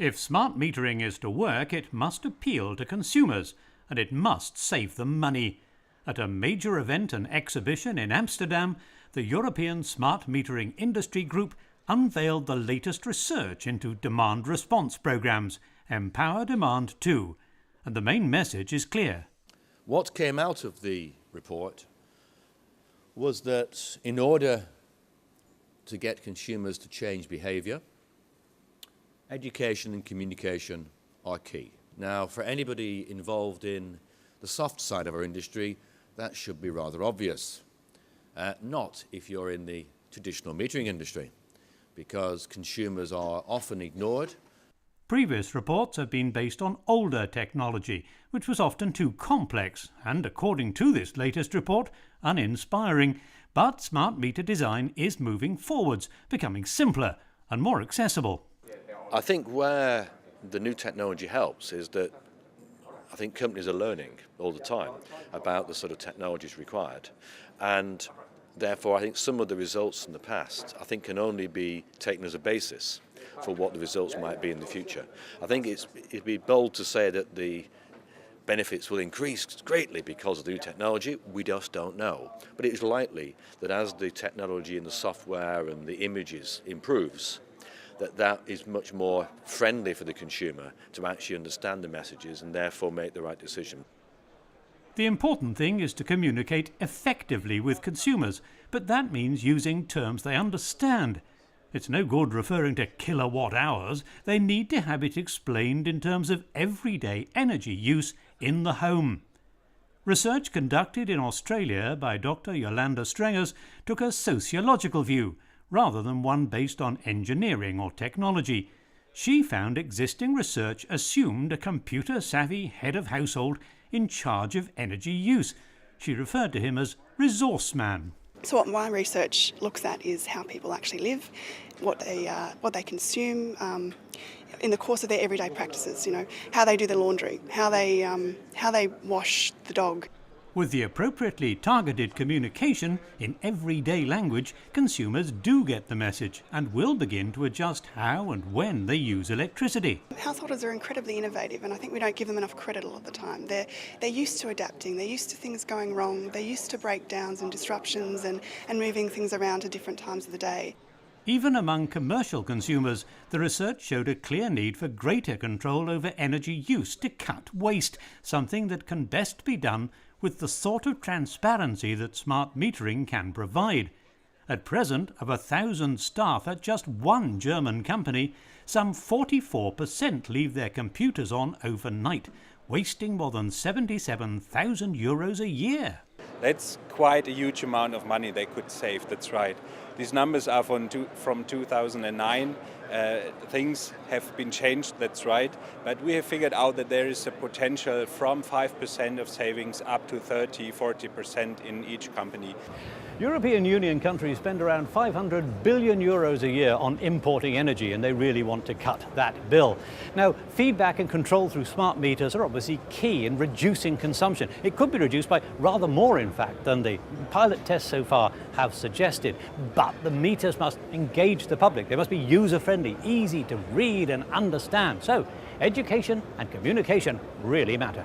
If smart metering is to work, it must appeal to consumers, and it must save them money. At a major event and exhibition in Amsterdam, the European Smart Metering Industry Group unveiled the latest research into demand response programs, Empower Demand 2. And the main message is clear. What came out of the report was that in order to get consumers to change behaviour, education and communication are key. Now, for anybody involved in the soft side of our industry, that should be rather obvious. Not if you're in the traditional metering industry, because consumers are often ignored. Previous reports have been based on older technology, which was often too complex and, according to this latest report, uninspiring. But smart meter design is moving forwards, becoming simpler and more accessible. I think where the new technology helps is that I think companies are learning all the time about the sort of technologies required, and therefore I think some of the results in the past I think can only be taken as a basis for what the results might be in the future. I think it'd be bold to say that the benefits will increase greatly because of the new technology. We just don't know. But it is likely that as the technology and the software and the images improves, that is much more friendly for the consumer to actually understand the messages and therefore make the right decision. The important thing is to communicate effectively with consumers, but that means using terms they understand. It's no good referring to kilowatt hours. They need to have it explained in terms of everyday energy use in the home. Research conducted in Australia by Dr. Yolanda Strengers took a sociological view, rather than one based on engineering or technology. She found existing research assumed a computer-savvy head of household in charge of energy use. She referred to him as resource man. So what my research looks at is how people actually live, what they consume in the course of their everyday practices. How they do their laundry, how they wash the dog. With the appropriately targeted communication in everyday language, consumers do get the message and will begin to adjust how and when they use electricity. Householders are incredibly innovative, and I think we don't give them enough credit a lot of the time. They're used to adapting, they're used to things going wrong, they're used to breakdowns and disruptions and moving things around to different times of the day. Even among commercial consumers, the research showed a clear need for greater control over energy use to cut waste, something that can best be done with the sort of transparency that smart metering can provide. At present, of 1,000 staff at just one German company, some 44% leave their computers on overnight, wasting more than €77,000 a year. That's quite a huge amount of money they could save, that's right. These numbers are from 2009. Things have been changed, that's right. But we have figured out that there is a potential from 5% of savings up to 30-40% in each company. European Union countries spend around €500 billion a year on importing energy, and they really want to cut that bill. Now, feedback and control through smart meters are obviously key in reducing consumption. It could be reduced by rather more, in fact, than the pilot tests so far have suggested. But the meters must engage the public. They must be user-friendly, easy to read and understand. So, education and communication really matter.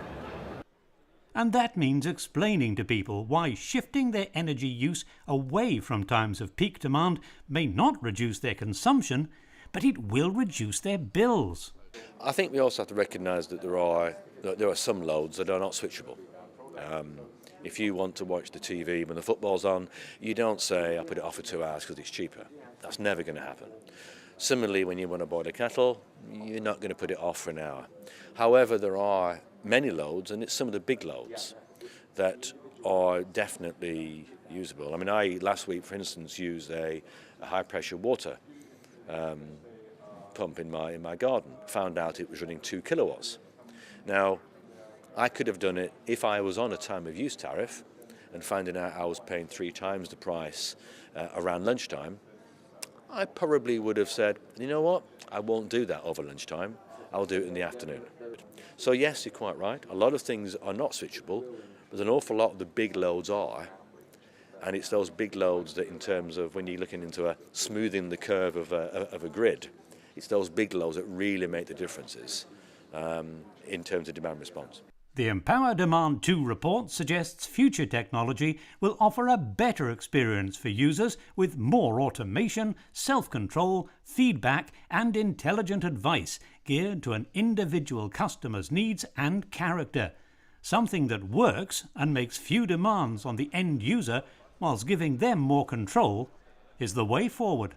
And that means explaining to people why shifting their energy use away from times of peak demand may not reduce their consumption, but it will reduce their bills. I think we also have to recognise that there are some loads that are not switchable. If you want to watch the TV when the football's on, you don't say, I'll put it off for 2 hours because it's cheaper. That's never going to happen. Similarly, when you want to boil a kettle, you're not going to put it off for an hour. However, there are many loads, and it's some of the big loads that are definitely usable. I mean, I last week, for instance, used a high-pressure water pump in my garden. Found out it was running 2 kilowatts. Now, I could have done it if I was on a time of use tariff and finding out I was paying 3 times the price around lunchtime. I probably would have said, you know what, I won't do that over lunchtime, I'll do it in the afternoon. So yes, you're quite right, a lot of things are not switchable, but an awful lot of the big loads are, and it's those big loads that in terms of when you're looking into smoothing the curve of a grid, it's those big loads that really make the differences in terms of demand response. The Empower Demand 2 report suggests future technology will offer a better experience for users with more automation, self-control, feedback and intelligent advice geared to an individual customer's needs and character. Something that works and makes few demands on the end user whilst giving them more control is the way forward.